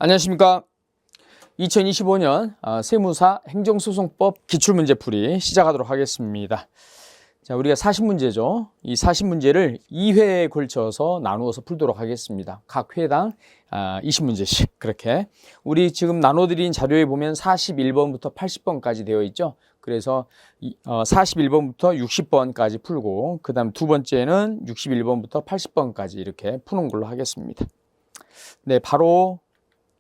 안녕하십니까. 2025년 세무사 행정소송법 기출문제풀이 시작하도록 하겠습니다. 자, 우리가 40문제죠. 이 40문제를 2회에 걸쳐서 나누어서 풀도록 하겠습니다. 각 회당 20문제씩 그렇게. 우리 지금 나눠드린 자료에 보면 41번부터 80번까지 되어 있죠. 그래서 41번부터 60번까지 풀고 그 다음 두 번째는 61번부터 80번까지 이렇게 푸는 걸로 하겠습니다. 네, 바로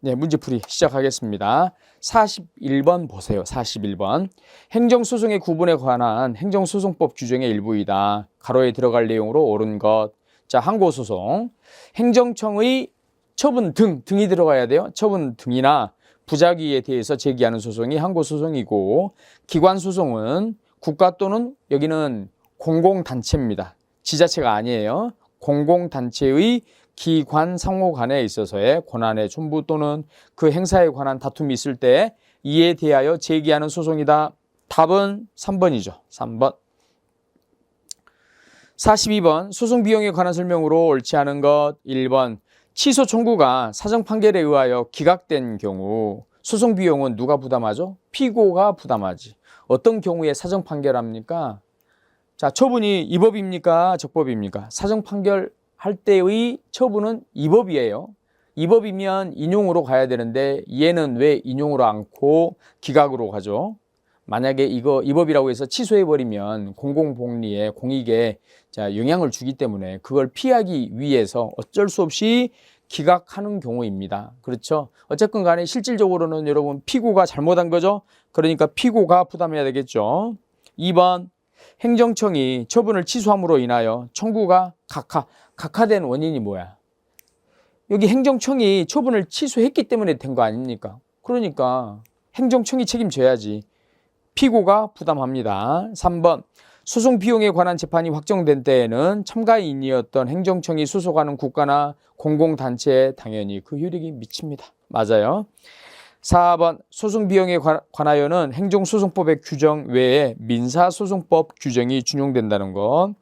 문제풀이 시작하겠습니다. 41번 보세요. 41번. 행정소송의 구분에 관한 행정소송법 규정의 일부이다. 가로에 들어갈 내용으로 옳은 것. 자, 항고소송. 행정청의 처분 등이 들어가야 돼요. 처분 등이나 부작위에 대해서 제기하는 소송이 항고소송이고, 기관소송은 국가 또는 여기는 공공단체입니다. 지자체가 아니에요. 공공단체의 기관 상호 간에 있어서의 권한의 존부 또는 그 행사에 관한 다툼이 있을 때 이에 대하여 제기하는 소송이다. 답은 3번이죠. 3번. 42번. 소송 비용에 관한 설명으로 옳지 않은 것. 1번. 취소 청구가 사정 판결에 의하여 기각된 경우 소송 비용은 누가 부담하죠? 피고가 부담하지. 어떤 경우에 사정 판결합니까? 자, 처분이 이법입니까? 적법입니까? 사정 판결 할 때의 처분은 이법이에요. 이법이면 인용으로 가야 되는데 얘는 왜 인용으로 않고 기각으로 가죠? 만약에 이거 이법이라고 해서 취소해버리면 공공복리에 공익에 영향을 주기 때문에 그걸 피하기 위해서 어쩔 수 없이 기각하는 경우입니다. 그렇죠? 어쨌건 간에 실질적으로는 여러분 피고가 잘못한 거죠? 그러니까 피고가 부담해야 되겠죠. 2번. 행정청이 처분을 취소함으로 인하여 청구가 각하된 원인이 뭐야? 여기 행정청이 처분을 취소했기 때문에 된 거 아닙니까? 그러니까 행정청이 책임져야지. 피고가 부담합니다. 3번. 소송 비용에 관한 재판이 확정된 때에는 참가인이었던 행정청이 소속하는 국가나 공공단체에 당연히 그 효력이 미칩니다. 맞아요. 4번. 소송 비용에 관하여는 행정소송법의 규정 외에 민사소송법 규정이 준용된다는 것.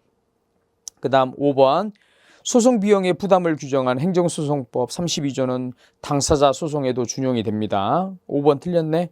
그 다음 5번. 소송 비용의 부담을 규정한 행정소송법 32조는 당사자 소송에도 준용이 됩니다. 5번 틀렸네.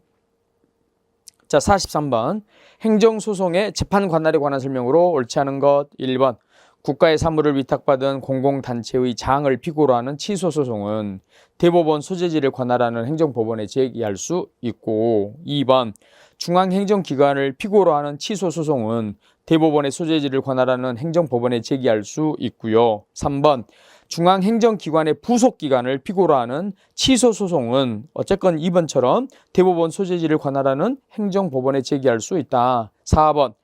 자, 43번. 행정소송의 재판 관할에 관한 설명으로 옳지 않은 것. 1번. 국가의 사무를 위탁받은 공공단체의 장을 피고로 하는 취소소송은 대법원 소재지를 관할하는 행정법원에 제기할 수 있고, 2번. 중앙행정기관을 피고로 하는 취소소송은 대법원의 소재지를 관할하는 행정법원에 제기할 수 있고요. 3번. 중앙행정기관의 부속기관을 피고로 하는 취소소송은 어쨌건 2번처럼 대법원 소재지를 관할하는 행정법원에 제기할 수 있다. 4번.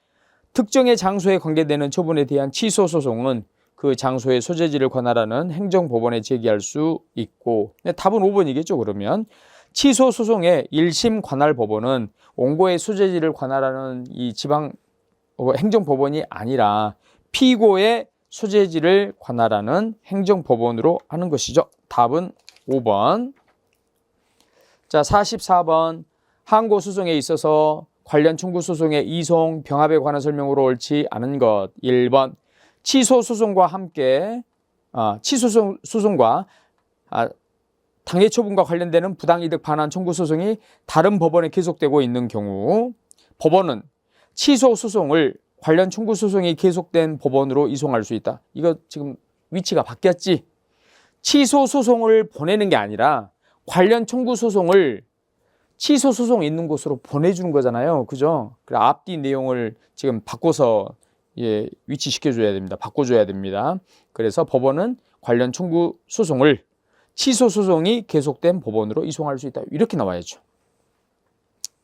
특정의 장소에 관계되는 처분에 대한 취소소송은 그 장소의 소재지를 관할하는 행정법원에 제기할 수 있고, 답은 5번이겠죠. 그러면 취소소송의 1심 관할법원은 원고의 소재지를 관할하는 이 지방 행정법원이 아니라 피고의 소재지를 관할하는 행정법원으로 하는 것이죠. 답은 5번. 자, 44번. 항고소송에 있어서 관련 청구소송의 이송, 병합에 관한 설명으로 옳지 않은 것. 1번. 취소소송과 함께 취소소송과 당해 처분과 관련되는 부당이득 반환 청구소송이 다른 법원에 계속되고 있는 경우 법원은 취소소송을 관련 청구소송이 계속된 법원으로 이송할 수 있다. 이거 지금 위치가 바뀌었지? 취소소송을 보내는 게 아니라 관련 청구소송을 취소소송 있는 곳으로 보내주는 거잖아요. 그죠? 그래, 앞뒤 내용을 지금 바꿔서 위치시켜줘야 됩니다. 바꿔줘야 됩니다. 그래서 법원은 관련 청구소송을 취소소송이 계속된 법원으로 이송할 수 있다. 이렇게 나와야죠.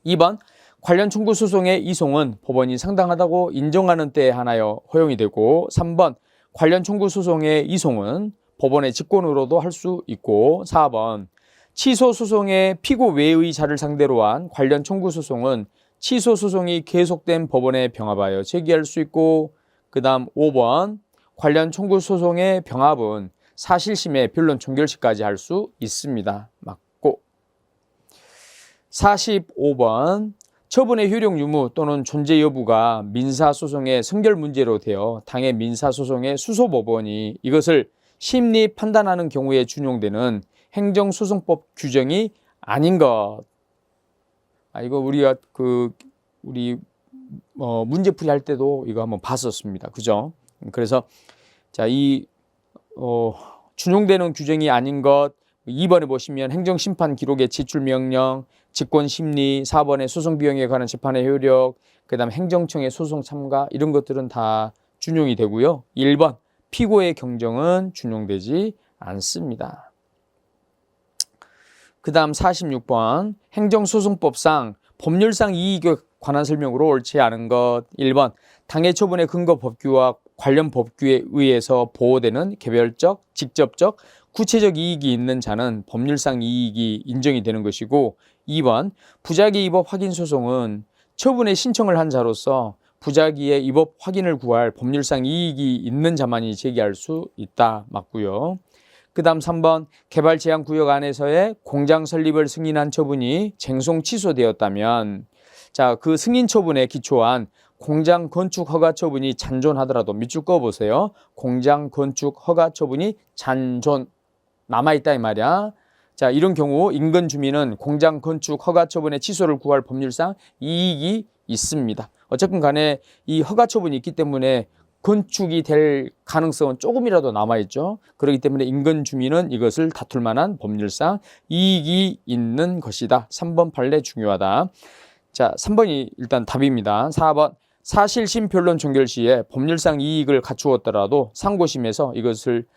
2번. 관련 청구소송의 이송은 법원이 상당하다고 인정하는 때에 한하여 허용이 되고, 3번. 관련 청구소송의 이송은 법원의 직권으로도 할 수 있고, 4번. 취소소송의 피고 외의 자를 상대로 한 관련 청구소송은 취소소송이 계속된 법원에 병합하여 제기할 수 있고, 그 다음 5번. 관련 청구소송의 병합은 사실심의 변론 종결시까지 할 수 있습니다. 맞고. 45번. 처분의 효력 유무 또는 존재 여부가 민사소송의 선결 문제로 되어 당해 민사소송의 수소법원이 이것을 심리 판단하는 경우에 준용되는 행정소송법 규정이 아닌 것. 이거 우리가 우리 문제풀이 할 때도 이거 한번 봤었습니다. 그죠? 그래서 자, 준용되는 규정이 아닌 것 2번에 보시면 행정심판 기록의 제출명령, 직권심리, 4번에 소송비용에 관한 재판의 효력, 그 다음 행정청의 소송 참가 이런 것들은 다 준용이 되고요. 1번 피고의 경정은 준용되지 않습니다. 그 다음 46번 행정소송법상 법률상 이익에 관한 설명으로 옳지 않은 것 1번 당해 처분의 근거 법규와 관련 법규에 의해서 보호되는 개별적, 직접적, 구체적 이익이 있는 자는 법률상 이익이 인정이 되는 것이고 2번 부작위 위법 확인 소송은 처분의 신청을 한 자로서 부작위의 위법 확인을 구할 법률상 이익이 있는 자만이 제기할 수 있다. 맞고요. 그 다음 3번 개발 제한 구역 안에서의 공장 설립을 승인한 처분이 쟁송 취소되었다면 자, 그 승인 처분에 기초한 공장 건축 허가 처분이 잔존하더라도 밑줄 그어보세요. 공장 건축 허가 처분이 잔존 남아있다 이 말이야. 자, 이런 경우 인근 주민은 공장 건축 허가 처분의 취소를 구할 법률상 이익이 있습니다. 어쨌든 간에 이 허가 처분이 있기 때문에 건축이 될 가능성은 조금이라도 남아있죠. 그렇기 때문에 인근 주민은 이것을 다툴 만한 법률상 이익이 있는 것이다. 3번 판례 중요하다. 자, 3번이 일단 답입니다. 4번 사실심 변론 종결 시에 법률상 이익을 갖추었더라도 상고심에서 이것을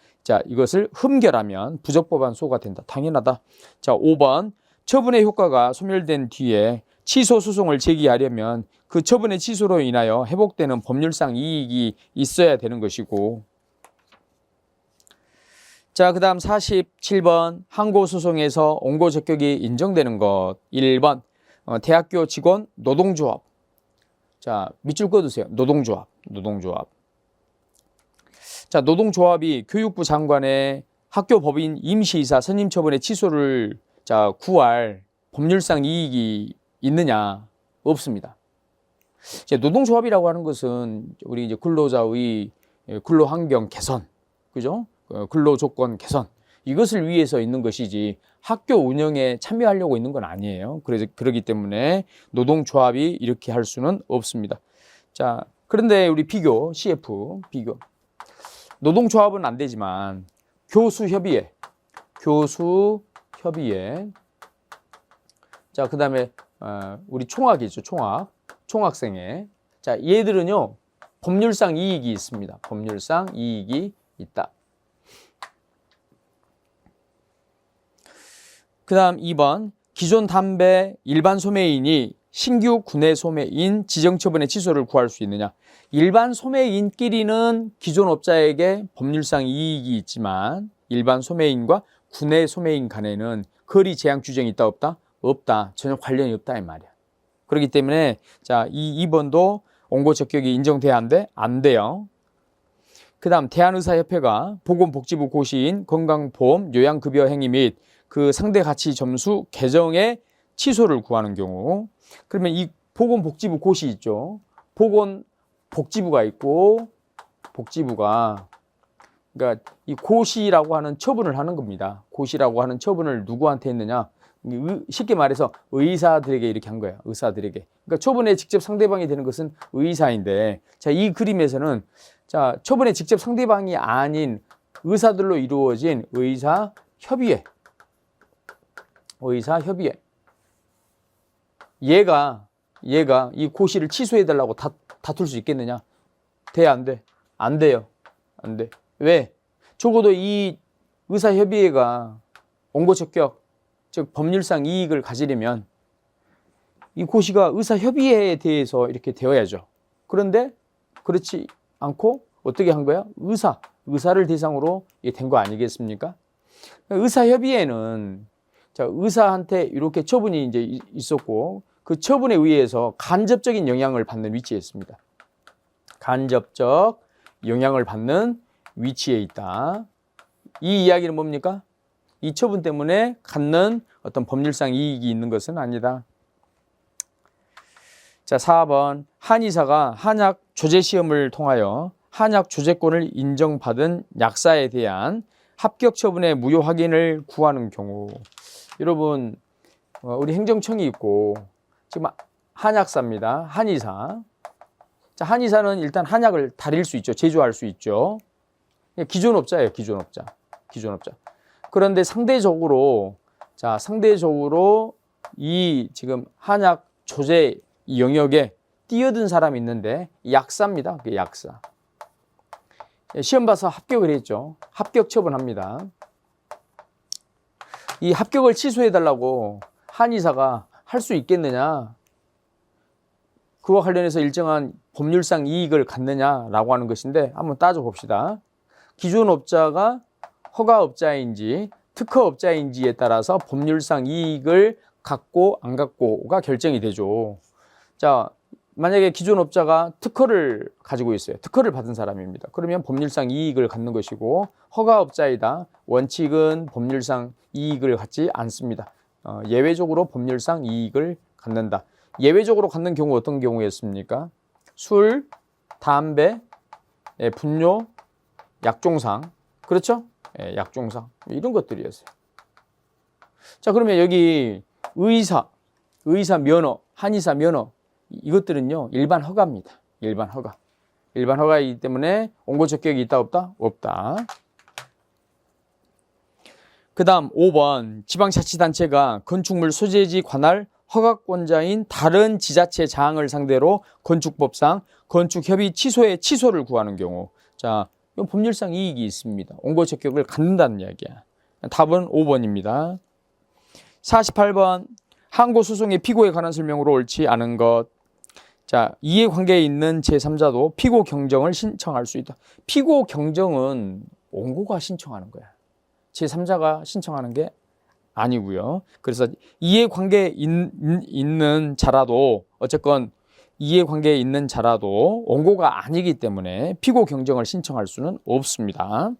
흠결하면 부적법한 소가 된다. 당연하다. 자, 5번 처분의 효과가 소멸된 뒤에 취소 소송을 제기하려면 그 처분의 취소로 인하여 회복되는 법률상 이익이 있어야 되는 것이고 자, 그 다음 47번 항고소송에서 원고적격이 인정되는 것 1번 대학교 직원 노동조합 자, 밑줄 그어두세요. 노동조합. 자, 노동조합이 교육부 장관의 학교 법인 임시이사 선임 처분의 취소를 구할 법률상 이익이 있느냐? 없습니다. 이제 노동조합이라고 하는 것은 우리 이제 근로자의 근로환경 개선, 그죠? 근로조건 개선 이것을 위해서 있는 것이지 학교 운영에 참여하려고 있는 건 아니에요. 그래서 그렇기 때문에 노동조합이 이렇게 할 수는 없습니다. 자, 그런데 우리 CF 비교. 노동조합은 안 되지만 교수협의회. 자, 그다음에 우리 총학이죠. 총학생회. 자, 얘들은요. 법률상 이익이 있습니다. 법률상 이익이 있다. 그 다음 2번 기존 담배 일반 소매인이 신규 구내 소매인 지정처분의 취소를 구할 수 있느냐. 일반 소매인끼리는 기존 업자에게 법률상 이익이 있지만 일반 소매인과 구내 소매인 간에는 거리 제한 규정이 있다 없다? 없다. 전혀 관련이 없다 이 말이야. 그렇기 때문에 자, 이 2번도 원고 적격이 인정돼야 안 돼? 안 돼요. 그 다음 대한의사협회가 보건복지부 고시인 건강보험 요양급여 행위 및 그 상대 가치 점수 개정의 취소를 구하는 경우 그러면 이 보건복지부 고시 있죠. 보건복지부가 있고 복지부가 그러니까 이 고시라고 하는 처분을 하는 겁니다. 고시라고 하는 처분을 누구한테 했느냐? 쉽게 말해서 의사들에게 이렇게 한 거야. 의사들에게. 그러니까 처분에 직접 상대방이 되는 것은 의사인데 자, 이 그림에서는 자, 처분에 직접 상대방이 아닌 의사들로 이루어진 의사협의회. 얘가 이 고시를 취소해달라고 다툴 수 있겠느냐? 돼, 안 돼? 안 돼요. 안 돼. 왜? 적어도 이 의사협의회가 원고적격, 즉 법률상 이익을 가지려면 이 고시가 의사협의회에 대해서 이렇게 되어야죠. 그런데 그렇지 않고 어떻게 한 거야? 의사를 대상으로 된 거 아니겠습니까? 의사협의회는 자, 의사한테 이렇게 처분이 이제 있었고 그 처분에 의해서 간접적인 영향을 받는 위치에 있습니다. 간접적 영향을 받는 위치에 있다. 이 이야기는 뭡니까? 이 처분 때문에 갖는 어떤 법률상 이익이 있는 것은 아니다. 자, 4번 한의사가 한약 조제 시험을 통하여 한약 조제권을 인정받은 약사에 대한 합격 처분의 무효 확인을 구하는 경우. 여러분, 우리 행정청이 있고 지금 한약사입니다. 한의사. 자, 한의사는 일단 한약을 다릴 수 있죠. 제조할 수 있죠. 기존업자예요. 기존업자. 그런데 상대적으로 이 지금 한약 조제 이 영역에 뛰어든 사람이 있는데 약사입니다. 약사. 시험 봐서 합격을 했죠. 합격 처분합니다. 이 합격을 취소해달라고 한의사가 할 수 있겠느냐? 그와 관련해서 일정한 법률상 이익을 갖느냐라고 하는 것인데 한번 따져봅시다. 기존업자가 허가업자인지 특허업자인지에 따라서 법률상 이익을 갖고 안 갖고가 결정이 되죠. 자, 만약에 기존업자가 특허를 가지고 있어요. 특허를 받은 사람입니다. 그러면 법률상 이익을 갖는 것이고 허가업자이다. 원칙은 법률상 이익을 갖지 않습니다. 예외적으로 법률상 이익을 갖는다. 예외적으로 갖는 경우 어떤 경우였습니까? 술, 담배, 분뇨, 약종상. 그렇죠? 약종상. 이런 것들이었어요. 자, 그러면 여기 의사 면허, 한의사 면허 이것들은요 일반 허가입니다. 일반 허가이기 때문에 원고 적격이 있다 없다? 없다. 그 다음 5번 지방자치단체가 건축물 소재지 관할 허가권자인 다른 지자체 장을 상대로 건축법상 건축협의 취소를 구하는 경우. 자, 이건 법률상 이익이 있습니다. 원고 적격을 갖는다는 이야기야. 답은 5번입니다. 48번 항고소송의 피고에 관한 설명으로 옳지 않은 것. 자, 이해관계에 있는 제3자도 피고 경정을 신청할 수 있다. 피고 경정은 원고가 신청하는 거야. 제3자가 신청하는 게 아니고요. 그래서 이해관계에 있는 자라도 어쨌건 이해관계에 있는 자라도 원고가 아니기 때문에 피고 경정을 신청할 수는 없습니다.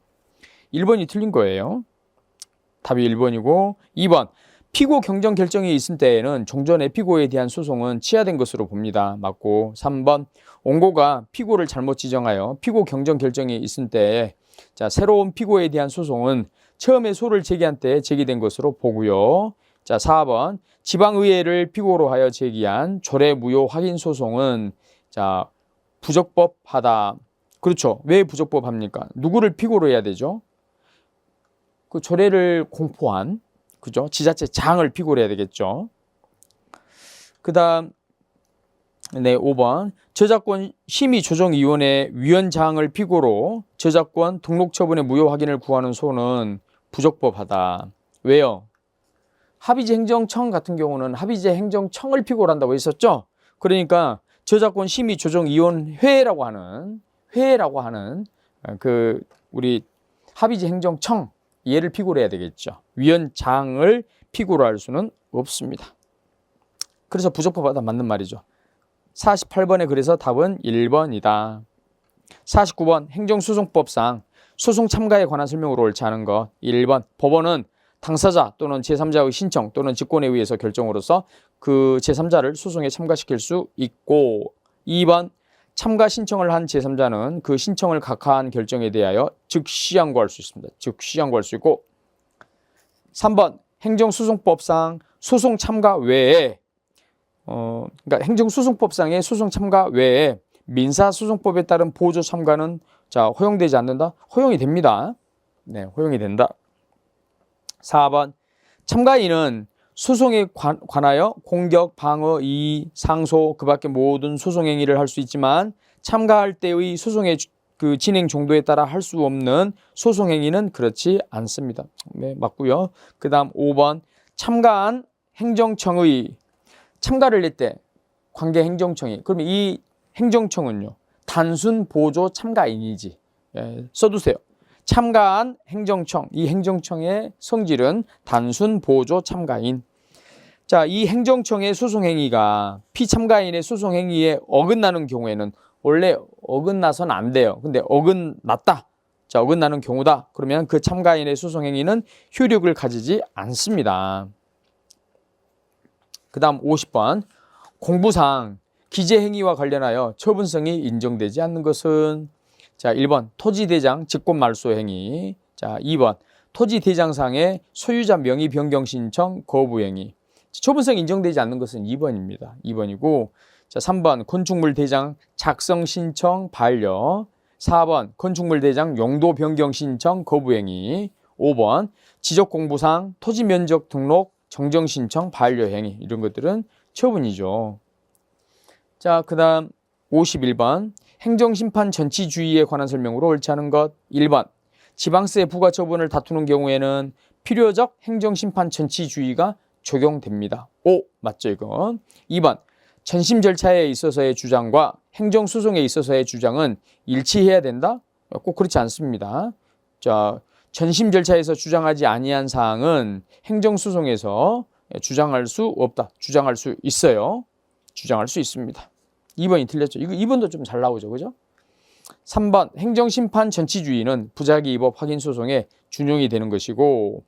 1번이 틀린 거예요. 답이 1번이고 2번 피고 경정 결정이 있을 때에는 종전의 피고에 대한 소송은 취하된 것으로 봅니다. 맞고 3번 원고가 피고를 잘못 지정하여 피고 경정 결정이 있을 때에 자, 새로운 피고에 대한 소송은 처음에 소를 제기한 때 제기된 것으로 보고요. 자, 4번 지방의회를 피고로 하여 제기한 조례 무효 확인 소송은 자, 부적법하다. 그렇죠. 왜 부적법합니까? 누구를 피고로 해야 되죠? 그 조례를 공포한 그죠? 지자체 장을 피고로 해야 되겠죠. 그 다음 5번 저작권 심의조정위원회 위원장을 피고로 저작권 등록 처분의 무효 확인을 구하는 소는 부적법하다. 왜요? 합의제 행정청 같은 경우는 합의제 행정청을 피고로 한다고 했었죠. 그러니까 저작권 심의조정위원회라고 하는 그 우리 합의제 행정청 얘를 피고로 해야 되겠죠. 위원장을 피고로 할 수는 없습니다. 그래서 부적법하다 맞는 말이죠. 48번에 그래서 답은 1번이다. 49번 행정소송법상 소송 참가에 관한 설명으로 옳지 않은 것. 1번 법원은 당사자 또는 제3자의 신청 또는 직권에 의해서 결정으로서 그 제3자를 소송에 참가시킬 수 있고 2번 참가 신청을 한 제3자는 그 신청을 각하한 결정에 대하여 즉시 항고할 수 있습니다. 즉시 항고할 수 있고 3번 행정소송법상 소송 참가 외에 그러니까 행정소송법상의 소송 참가 외에 민사소송법에 따른 보조 참가는 자, 허용되지 않는다? 허용이 됩니다. 네, 허용이 된다. 4번 참가인은 소송에 관하여 공격, 방어, 이의, 상소 그 밖에 모든 소송 행위를 할 수 있지만 참가할 때의 소송의 그 진행 정도에 따라 할 수 없는 소송 행위는 그렇지 않습니다. 네, 맞고요. 그 다음 5번 참가한 행정청의 참가를 할 때 관계 행정청이 그러면 이 행정청은요 단순 보조 참가인이지. 예, 써두세요. 참가한 행정청, 이 행정청의 성질은 단순 보조 참가인. 자, 이 행정청의 소송행위가 피참가인의 소송행위에 어긋나는 경우에는 원래 어긋나서는 안 돼요. 근데 어긋났다. 자, 어긋나는 경우다. 그러면 그 참가인의 소송행위는 효력을 가지지 않습니다. 그 다음 50번 공부상 기재행위와 관련하여 처분성이 인정되지 않는 것은 자, 1번 토지대장 직권말소 행위, 자, 2번 토지 대장상의 소유자 명의 변경 신청 거부 행위. 처분성이 인정되지 않는 것은 2번입니다. 2번이고, 자, 3번 건축물 대장 작성 신청 반려. 4번 건축물 대장 용도 변경 신청 거부 행위. 5번 지적 공부상 토지 면적 등록 정정 신청 반려 행위. 이런 것들은 처분이죠. 자, 그다음 51번 행정심판 전치주의에 관한 설명으로 옳지 않은 것. 1번 지방세 부과 처분을 다투는 경우에는 필요적 행정심판 전치주의가 적용됩니다. 오, 맞죠 이건. 2번 전심 절차에 있어서의 주장과 행정소송에 있어서의 주장은 일치해야 된다? 꼭 그렇지 않습니다. 자, 전심 절차에서 주장하지 아니한 사항은 행정소송에서 주장할 수 없다. 주장할 수 있어요. 주장할 수 있습니다. 2번이 틀렸죠. 이거 2번도 좀 잘 나오죠. 그죠? 3번 행정심판 전치주의는 부작위 위법 확인 소송에 준용이 되는 것이고,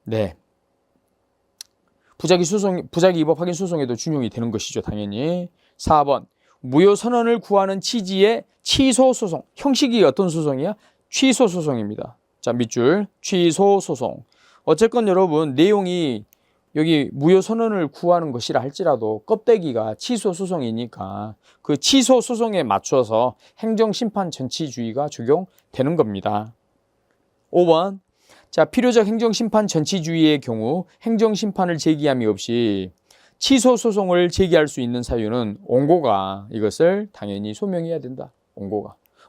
네, 부작위 위법 확인 소송에도 준용이 되는 것이죠. 당연히. 4번 무효 선언을 구하는 취지의 취소 소송. 형식이 어떤 소송이야? 취소 소송입니다. 자, 밑줄 취소 소송. 어쨌건 여러분 내용이 여기 무효 선언을 구하는 것이라 할지라도 껍데기가 취소 소송이니까 그 취소 소송에 맞춰서 행정심판 전치주의가 적용되는 겁니다. 5번 자, 필요적 행정심판 전치주의의 경우 행정심판을 제기함이 없이 취소 소송을 제기할 수 있는 사유는 원고가 이것을 당연히 소명해야 된다.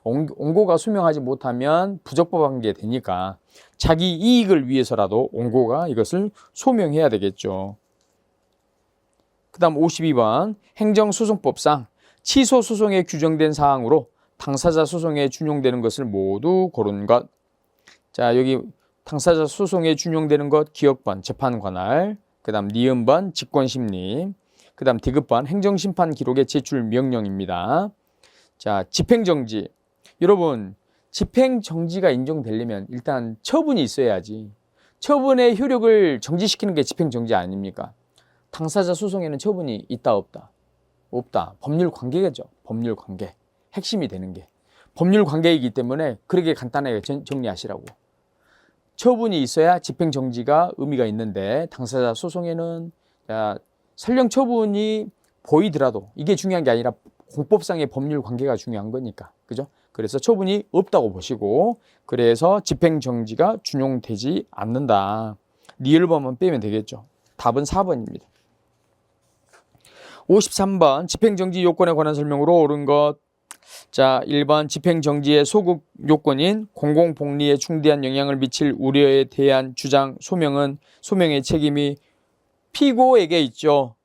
원고가 소명하지 못하면 부적법한 게 되니까 자기 이익을 위해서라도 원고가 이것을 소명해야 되겠죠. 그 다음 52번 행정소송법상 취소소송에 규정된 사항으로 당사자 소송에 준용되는 것을 모두 고른 것. 자, 여기 당사자 소송에 준용되는 것 기억번 재판관할, 그 다음 니은번 직권심리, 그 다음 디귿번 행정심판 기록의 제출 명령입니다. 자, 집행정지. 여러분 집행정지가 인정되려면 일단 처분이 있어야지. 처분의 효력을 정지시키는 게 집행정지 아닙니까? 당사자 소송에는 처분이 있다 없다? 없다. 법률관계겠죠. 법률관계. 핵심이 되는 게. 법률관계이기 때문에 그렇게 간단하게 정리하시라고. 처분이 있어야 집행정지가 의미가 있는데 당사자 소송에는 설령 처분이 보이더라도 이게 중요한 게 아니라 공법상의 법률관계가 중요한 거니까. 그죠? 그래서 처분이 없다고 보시고 그래서 집행정지가 준용되지 않는다. 니을번만 빼면 되겠죠. 답은 4번입니다. 53번 집행정지 요건에 관한 설명으로 옳은 것. 자, 1번 집행정지의 소급 요건인 공공복리에 중대한 영향을 미칠 우려에 대한 주장 소명의 책임이 피고에게 있죠.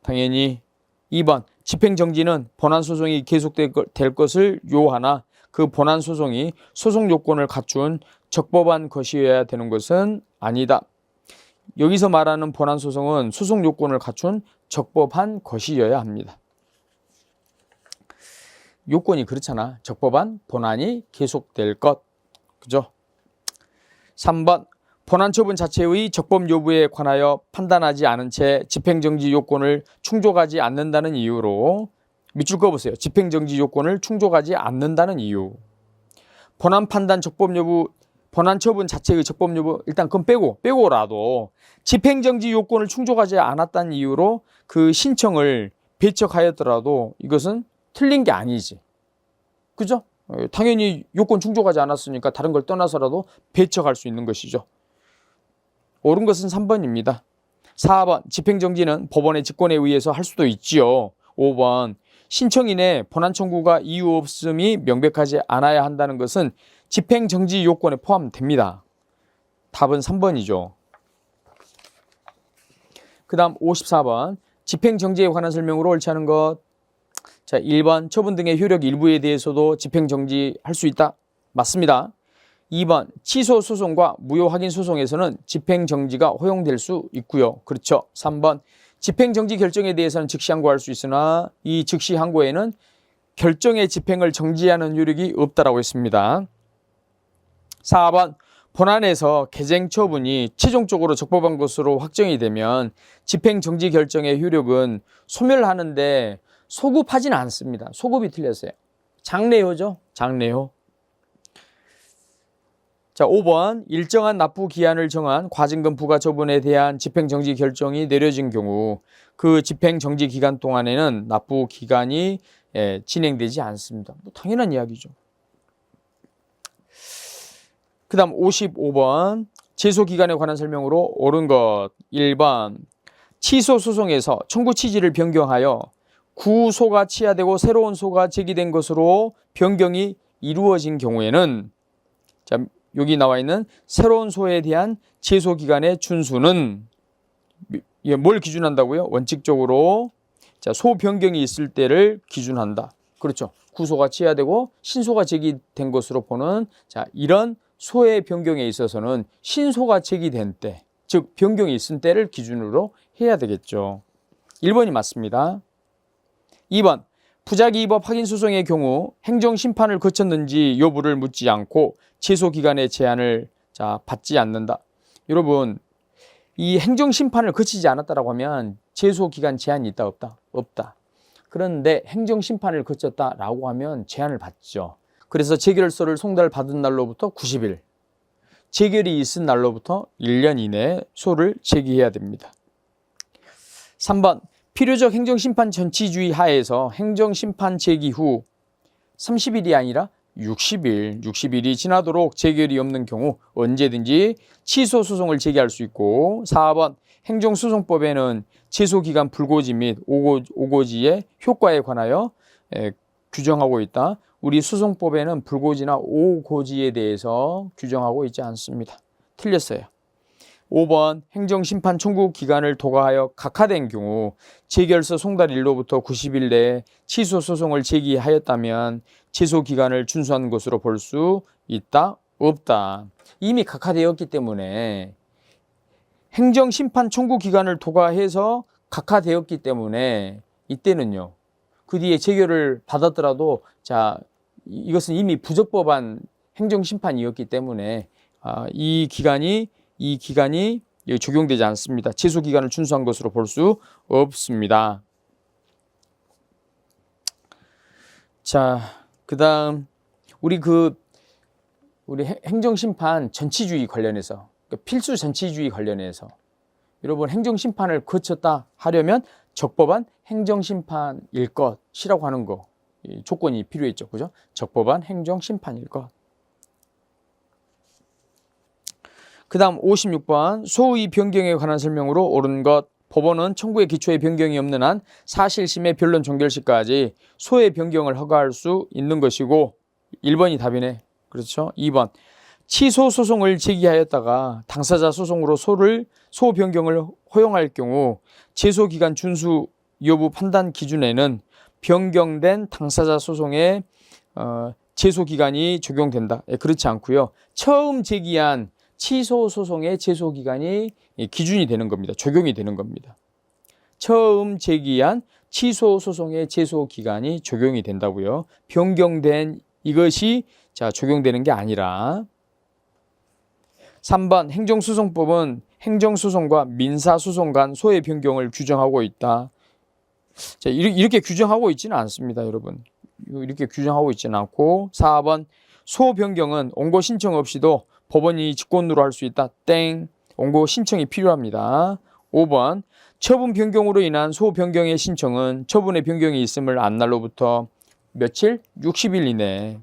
당연히. 2번 집행정지는 본안소송이 계속될 것을 요하나 그 본안소송이 소송 요건을 갖춘 적법한 것이어야 되는 것은 아니다. 여기서 말하는 본안소송은 소송 요건을 갖춘 적법한 것이어야 합니다. 요건이 그렇잖아. 적법한 본안이 계속될 것. 그죠? 3번 본안 처분 자체의 적법 여부에 관하여 판단하지 않은 채 집행정지 요건을 충족하지 않는다는 이유로 밑줄 그어보세요. 집행정지 요건을 충족하지 않는다는 이유. 본안 판단 적법 여부, 본안 처분 자체의 적법 여부 일단 그건 빼고라도 집행정지 요건을 충족하지 않았다는 이유로 그 신청을 배척하였더라도 이것은 틀린 게 아니지. 그죠? 당연히 요건 충족하지 않았으니까 다른 걸 떠나서라도 배척할 수 있는 것이죠. 옳은 것은 3번입니다. 4번 집행정지는 법원의 직권에 의해서 할 수도 있지요. 5번 신청인의 본안 청구가 이유 없음이 명백하지 않아야 한다는 것은 집행정지 요건에 포함됩니다. 답은 3번이죠. 그 다음 54번 집행정지에 관한 설명으로 옳지 않은 것. 자, 1번 처분 등의 효력 일부에 대해서도 집행정지할 수 있다. 맞습니다. 2번 취소 소송과 무효 확인 소송에서는 집행정지가 허용될 수 있고요. 그렇죠. 3번 집행정지 결정에 대해서는 즉시 항고할 수 있으나 이 즉시 항고에는 결정의 집행을 정지하는 효력이 없다라고 했습니다. 4번 본안에서 개정 처분이 최종적으로 적법한 것으로 확정이 되면 집행정지 결정의 효력은 소멸하는데 소급하지는 않습니다. 소급이 틀렸어요. 장래효죠. 장래효. 자, 자, 5번 일정한 납부 기한을 정한 과징금 부과 처분에 대한 집행정지 결정이 내려진 경우 그 집행정지 기간 동안에는 납부 기간이 진행되지 않습니다. 뭐 당연한 이야기죠. 그 다음 55번 제소기간에 관한 설명으로 옳은 것 1번 취소소송에서 청구 취지를 변경하여 구소가 취하되고 새로운 소가 제기된 것으로 변경이 이루어진 경우에는 자, 여기 나와 있는 새로운 소에 대한 제소기간의 준수는 뭘 기준한다고요? 원칙적으로 자, 소 변경이 있을 때를 기준한다. 그렇죠. 구소가 취하되고 신소가 제기된 것으로 보는 자, 이런 소의 변경에 있어서는 신소가 제기된 때, 즉 변경이 있은 때를 기준으로 해야 되겠죠. 1번이 맞습니다. 2번 부작위법 확인소송의 경우 행정심판을 거쳤는지 여부를 묻지 않고 제소기간의 제한을 받지 않는다. 여러분 이 행정심판을 거치지 않았다라고 하면 제소기간 제한이 있다 없다? 없다. 그런데 행정심판을 거쳤다라고 하면 제한을 받죠. 그래서 재결서를 송달받은 날로부터 90일, 재결이 있은 날로부터 1년 이내에 소를 제기해야 됩니다. 3번 필요적 행정심판 전치주의 하에서 행정심판 제기 후 30일이 아니라 60일이 지나도록 재결이 없는 경우 언제든지 취소소송을 제기할 수 있고 4번 행정소송법에는 제소기간 불고지 및 오고지의 효과에 관하여 규정하고 있다. 우리 소송법에는 불고지나 오고지에 대해서 규정하고 있지 않습니다. 틀렸어요. 5번 행정심판 청구 기간을 도과하여 각하된 경우 재결서 송달일로부터 90일 내에 취소소송을 제기하였다면 제소기간을 준수한 것으로 볼 수 있다? 없다. 이미 각하되었기 때문에 행정심판 청구 기간을 도과해서 각하되었기 때문에 이때는요. 그 뒤에 재결을 받았더라도 자 이것은 이미 부적법한 행정심판이었기 때문에 이 기간이 적용되지 않습니다. 제소기간을 준수한 것으로 볼 수 없습니다. 자, 그 다음 우리 행정심판 전치주의 관련해서 필수 전치주의 관련해서 여러분 행정심판을 거쳤다 하려면 적법한 행정심판일 것이라고 하는 거 조건이 필요했죠. 그죠? 적법한 행정심판일 것. 그 다음 56번 소의 변경에 관한 설명으로 옳은 것 법원은 청구의 기초에 변경이 없는 한 사실심의 변론 종결 시까지 소의 변경을 허가할 수 있는 것이고 1번이 답이네. 그렇죠? 2번 취소 소송을 제기하였다가 당사자 소송으로 소 변경을 허용할 경우 제소기간 준수 여부 판단 기준에는 변경된 당사자 소송의 제소기간이 적용된다. 그렇지 않고요. 처음 제기한 취소 소송의 제소기간이 기준이 되는 겁니다. 적용이 되는 겁니다. 처음 제기한 취소 소송의 제소기간이 적용이 된다고요. 변경된 이것이 적용되는 게 아니라 3번 행정소송법은 행정소송과 민사소송 간 소의 변경을 규정하고 있다. 자, 이렇게 규정하고 있지는 않습니다, 여러분. 이렇게 규정하고 있지는 않고 4번 소 변경은 원고 신청 없이도 법원이 직권으로 할 수 있다. 땡. 원고 신청이 필요합니다. 5번 처분 변경으로 인한 소 변경의 신청은 처분의 변경이 있음을 안 날로부터 며칠? 60일 이내.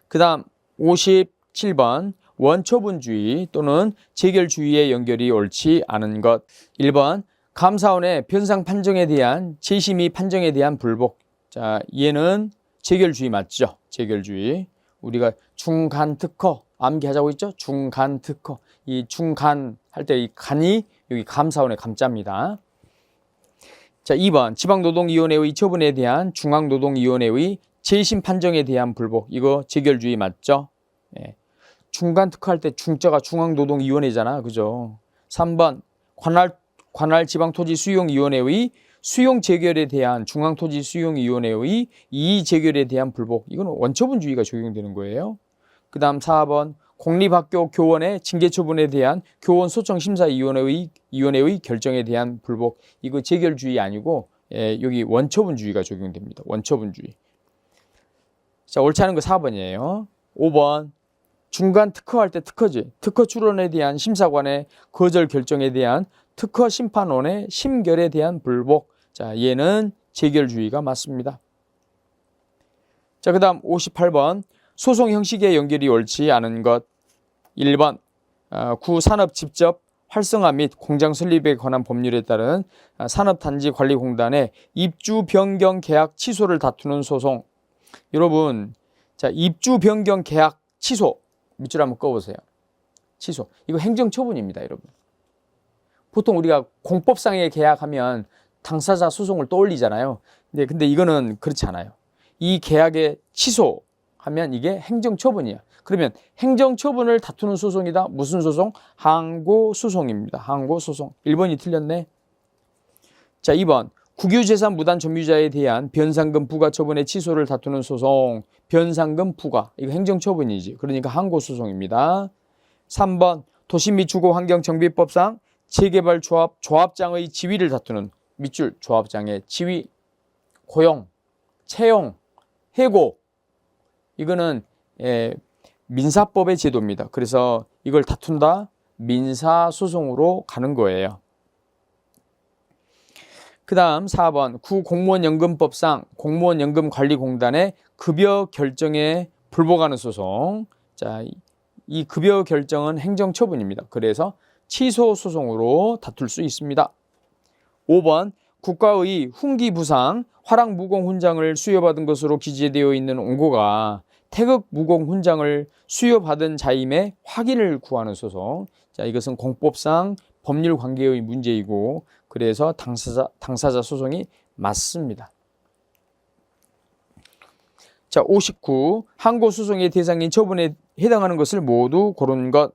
그 다음 57번 원처분주의 또는 재결주의의 연결이 옳지 않은 것. 1번 감사원의 변상 판정에 대한 재심의 판정에 대한 불복. 자, 얘는 재결주의 맞죠? 재결주의. 우리가 중간특허 암기하자고 했죠? 중간특허. 이 중간 할 때 이 간이 여기 감사원의 감자입니다. 자, 2번 지방노동위원회의 처분에 대한 중앙노동위원회의 재심 판정에 대한 불복. 이거 재결주의 맞죠? 예. 중간특허 할 때 중자가 중앙노동위원회잖아. 그죠? 3번 관할 지방토지수용위원회의 수용 재결에 대한 중앙토지수용위원회의 이의 재결에 대한 불복. 이거는 원처분주의가 적용되는 거예요. 그 다음 4번 공립학교 교원의 징계처분에 대한 교원소청심사위원회의 결정에 대한 불복. 이거 재결주의 아니고 여기 원처분주의가 적용됩니다. 원처분주의. 자, 옳지 않은 거 4번이에요. 5번 중간 특허할 때 특허지. 특허 출원에 대한 심사관의 거절 결정에 대한 특허 심판원의 심결에 대한 불복. 자, 얘는 재결주의가 맞습니다. 자, 그 다음 58번 소송 형식의 연결이 옳지 않은 것. 1번 구산업 직접 활성화 및 공장 설립에 관한 법률에 따른 산업단지관리공단의 입주 변경 계약 취소를 다투는 소송. 여러분, 자, 입주 변경 계약 취소 밑줄 한번 꺼보세요. 취소. 이거 행정처분입니다, 여러분. 보통 우리가 공법상의 계약하면 당사자 소송을 떠올리잖아요. 근데 이거는 그렇지 않아요. 이 계약의 취소하면 이게 행정처분이야. 그러면 행정처분을 다투는 소송이다. 무슨 소송? 항고소송입니다. 항고소송. 1번이 틀렸네. 자, 2번. 국유재산 무단 점유자에 대한 변상금 부과 처분의 취소를 다투는 소송. 변상금 부과. 이거 행정처분이지. 그러니까 항고소송입니다. 3번. 도시 및 주거환경정비법상 재개발 조합장의 지위를 다투는 밑줄 조합장의 지위, 고용, 채용, 해고. 이거는 민사법의 제도입니다. 그래서 이걸 다툰다? 민사소송으로 가는 거예요. 그 다음 4번 구공무원연금법상 공무원연금관리공단의 급여 결정에 불복하는 소송. 자, 이 급여 결정은 행정처분입니다. 그래서 취소소송으로 다툴 수 있습니다. 5번 국가의 훈기부상 화랑무공훈장을 수여받은 것으로 기재되어 있는 원고가 태극무공훈장을 수여받은 자임의 확인을 구하는 소송. 자, 이것은 공법상 법률 관계의 문제이고 그래서 당사자 소송이 맞습니다. 자, 59. 항고소송의 대상인 처분에 해당하는 것을 모두 고른 것.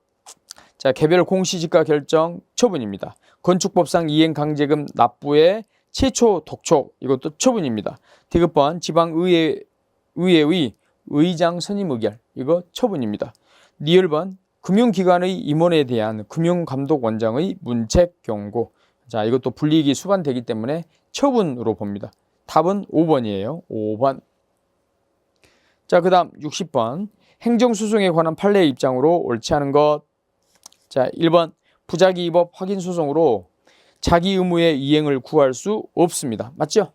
자, 개별 공시지가 결정 처분입니다. 건축법상 이행강제금 납부의 최초 독촉. 이것도 처분입니다. 디귿번 지방의회의 의장 선임 의결. 이거 처분입니다. 리을번 금융기관의 임원에 대한 금융감독원장의 문책 경고. 자, 이것도 불이익이 수반되기 때문에 처분으로 봅니다. 답은 5번이에요. 5번. 자, 그 다음 60번 행정소송에 관한 판례의 입장으로 옳지 않은 것. 자, 1번 부작위입법 확인소송으로 자기 의무의 이행을 구할 수 없습니다. 맞죠?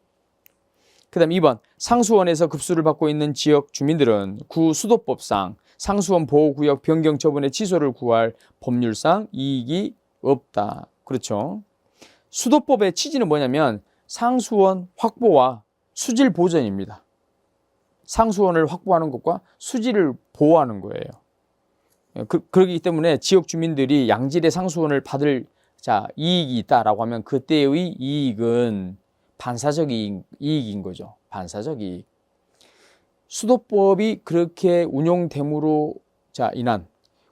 그 다음 2번 상수원에서 급수를 받고 있는 지역 주민들은 구수도법상 상수원 보호구역 변경 처분의 취소를 구할 법률상 이익이 없다. 그렇죠? 수도법의 취지는 뭐냐면 상수원 확보와 수질 보전입니다. 상수원을 확보하는 것과 수질을 보호하는 거예요. 그렇기 때문에 지역 주민들이 양질의 상수원을 받을 이익이 있다라고 하면 그때의 이익은 반사적 이익인 거죠. 반사적 이익. 수도법이 그렇게 운용됨으로 인한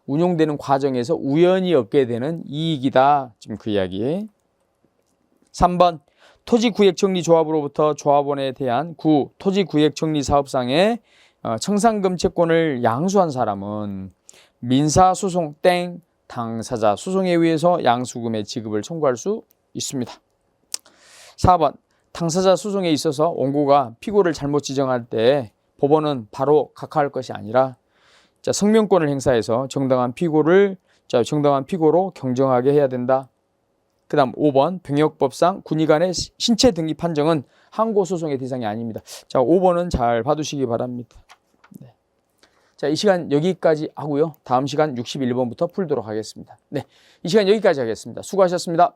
운용되는 과정에서 우연히 얻게 되는 이익이다. 지금 그 이야기. 3번 토지구역정리조합으로부터 조합원에 대한 토지구역정리사업상의 청산금 채권을 양수한 사람은 민사소송 땡 당사자 소송에 의해서 양수금의 지급을 청구할 수 있습니다. 4번 당사자 소송에 있어서 원고가 피고를 잘못 지정할 때 법원은 바로 각하할 것이 아니라 성명권을 행사해서 정당한 피고로 경정하게 해야 된다. 그 다음 5번 병역법상 군의관의 신체 등기 판정은 항고소송의 대상이 아닙니다. 자, 5번은 잘 봐두시기 바랍니다. 네. 자, 이 시간 여기까지 하고요. 다음 시간 61번부터 풀도록 하겠습니다. 네, 이 시간 여기까지 하겠습니다. 수고하셨습니다.